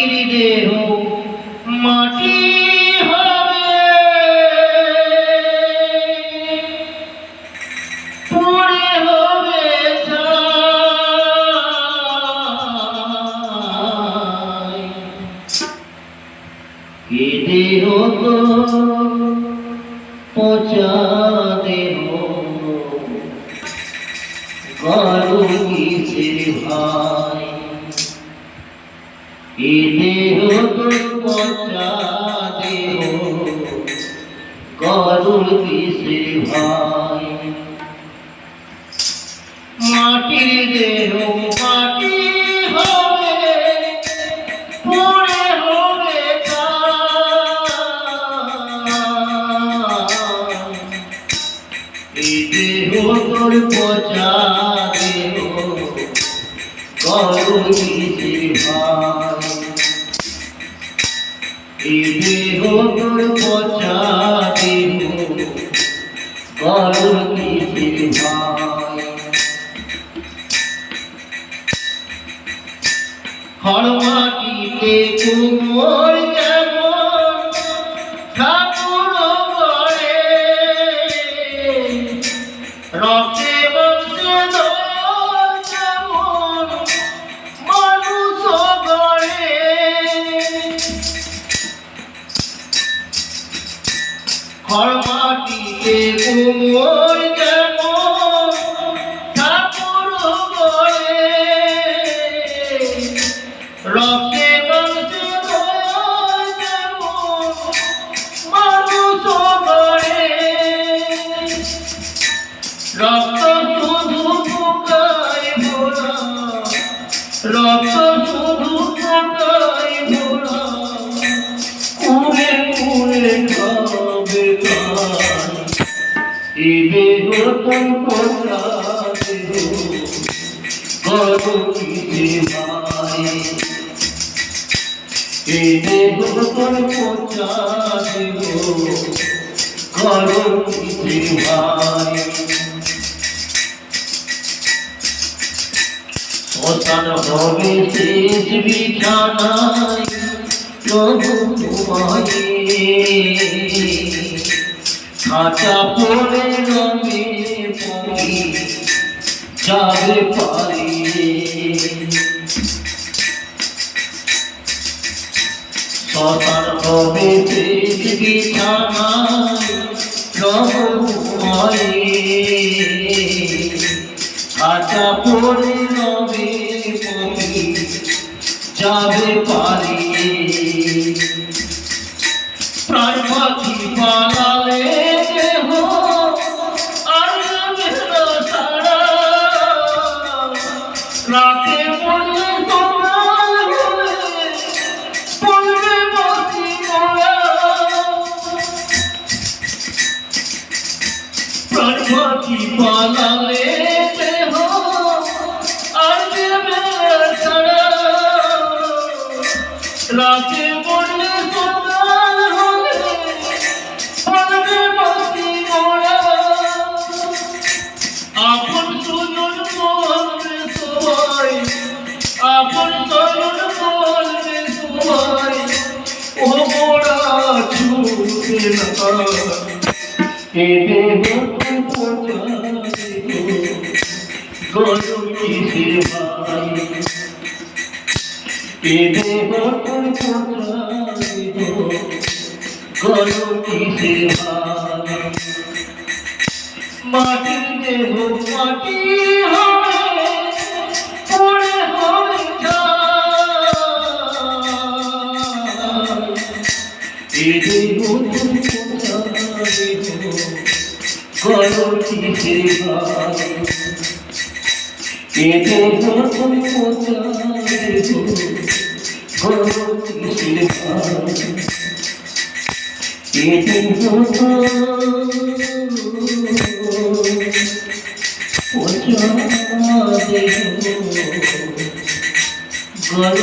মাটির দেহ মাটি হবে, পড়ে হবে ছাই। এ দেহ তো পচা দেহ, কারো কিসের ভাই। এ দেহ তো পচা দেহ, কারো কিসের ভাই। মাটির দেহ মাটি হবে, পড়ে হবে ছাই। এ দেহ তোর পচা দেহ, কারো কিসের ভাই। এ দেহ তোর পচা দেহ, কারো কিসের ভাই। খড় মাটিতে কুমোর যেমন ঠাকুর গড়ে, রক্তে বংশে দোল যেমন মানুষ গড়ে। খড় মাটিতে কুমোর যেমন ঠাকুর গড়ে, রক্তে বংশে দোল যেমন মানুষ গড়ে। রক্ত শুধু পোকায় ভোলা, রক্ত শুধু পোকায় ভোলা, কুড়ে কুড়ে খাবে খাই। এ দেহ তোর পচা দেহ, কারো কিসের ভাই। এ দেহ তোর পচা দেহ, কারো কিসের ভাই। শ্মশান হবে শেষ বিছানায় প্রভু তোমায়, খাঁচা পড়ে রবে পড়ি যাবে পারে। শ্মশান হবে শেষ বিছানায় প্রভু তোমায়, খাঁচা পড়ে রবে পড়ি যাবে পারে। প্রাণ পাখি পালালে দেহ আর যাবে না ছাড়া, রাতে মরলে সকাল হলে পড়বে বাঁশি মোরা। প্রাণ পাখি পালালে দেহ আর যাবে না ছাড়া, রাতে মরলে সকাল হলে পড়বে বাঁশি মোরা। আপন সুজন বলবে সবাই, আপন সুজন বলবে সবাই, ও মোরা ছুটে না। এ দেহ তোর পচা দেহ, কারো কিসের ভাই। এ দেহ তোর পচা দেহ, কারো কিসের ভাই। মাটির দেহ মাটি হবে, পড়ে হবে ছাই। এ দেহ তোর পচা দেহ, কারো কিসের ভাই। এ দেহ তোর পচা দেহ, কারো কিসের ভাই। এ দেহ তোর পচা দেহ, কারো